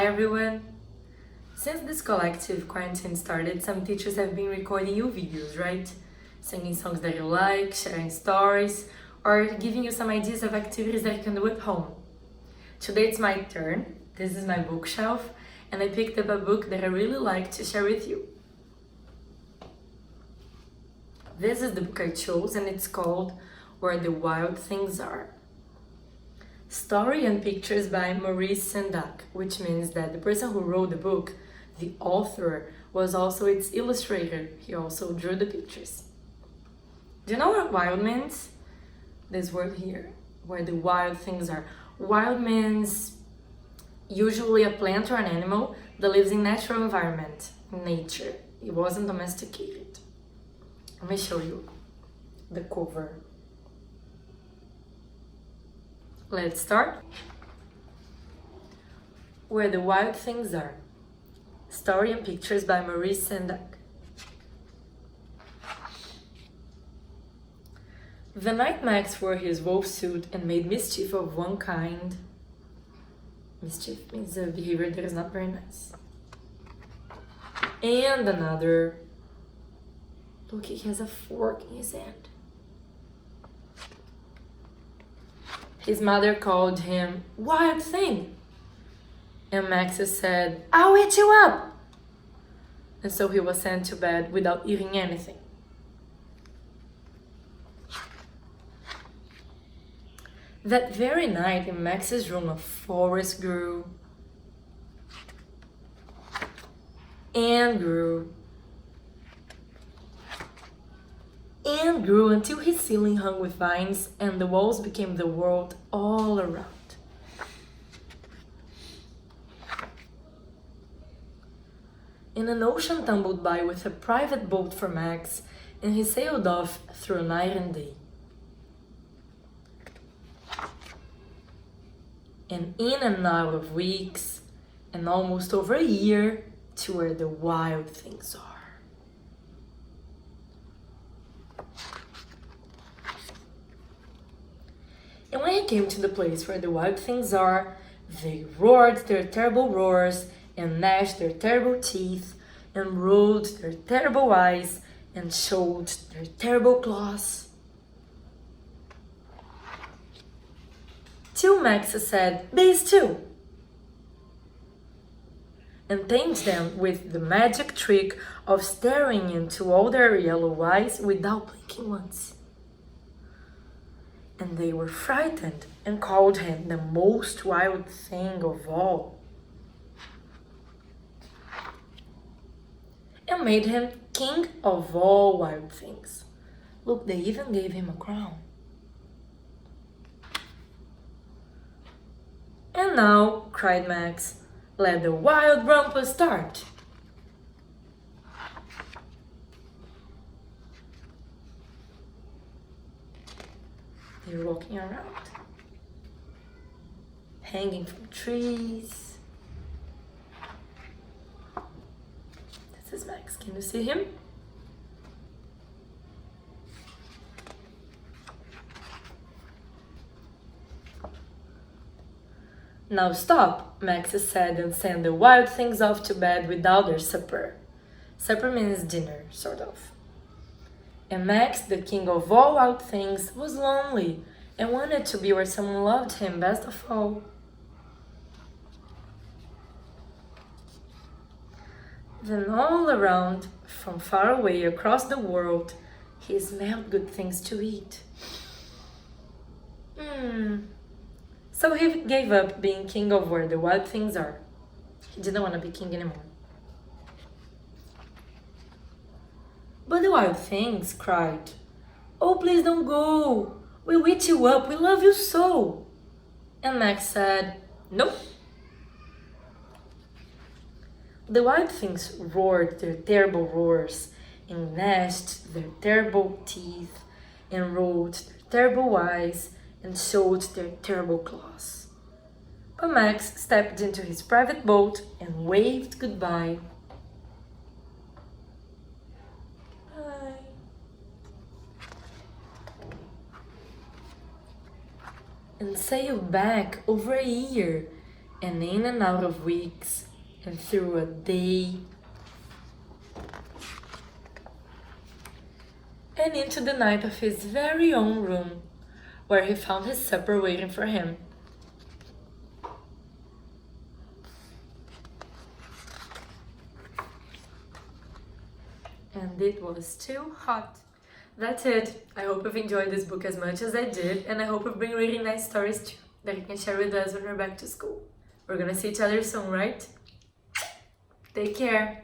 everyone! Since this collective quarantine started, some teachers have been recording you videos, right? Singing songs that you like, sharing stories, or giving you some ideas of activities that you can do at home. Today it's my turn. This is my bookshelf, and I picked up a book that I really like to share with you. This is the book I chose, and it's called Where the Wild Things Are. Story and pictures by Marilia, which means that the person who wrote the book, the author, was also its illustrator. He also drew the pictures. Do you know what wild means? This word here, where the wild things are. Wild means usually a plant or an animal that lives in natural environment, in nature. It wasn't domesticated. Let me show you the cover. Let's start. Where the Wild Things Are. Story and pictures by Marilia. The night Max wore his wolf suit and made mischief of one kind. Mischief means a behavior that is not very nice. And another. Look, he has a fork in his hand. His mother called him Wild Thing. And Max said, I'll eat you up. And so he was sent to bed without eating anything. That very night in Max's room, a forest grew and grew and grew until his ceiling hung with vines and the walls became the world all around. And an ocean tumbled by with a private boat for Max, and he sailed off through night and day. And in and out of weeks, and almost over a year, to where the wild things are. And when he came to the place where the wild things are, they roared their terrible roars, and gnashed their terrible teeth, and rolled their terrible eyes, and showed their terrible claws. Till Max said, Be still, and tamed them with the magic trick of staring into all their yellow eyes without blinking once. And they were frightened and called him the most wild thing of all. And made him king of all wild things. Look, they even gave him a crown. And now, cried Max, let the wild rumpus start. They're walking around, hanging from trees. This is Max. Can you see him? Now stop, Max said, and sent the wild things off to bed without their supper. Supper means dinner, sort of. And Max, the king of all wild things, was lonely and wanted to be where someone loved him best of all. Then all around, from far away across the world, he smelled good things to eat. So he gave up being king of where the wild things are. He didn't want to be king anymore. But the wild things cried, Oh, please don't go. We'll eat you up. We love you so. And Max said, Nope. The wild things roared their terrible roars, and gnashed their terrible teeth, and rolled their terrible eyes, and showed their terrible claws. But Max stepped into his private boat and waved goodbye. And sailed back over a year and in and out of weeks, and through a day, and into the night of his very own room, where he found his supper waiting for him. And it was too hot. That's it. I hope you've enjoyed this book as much as I did, and I hope you've been reading nice stories too, that you can share with us when we're back to school. We're gonna see each other soon, right? Take care!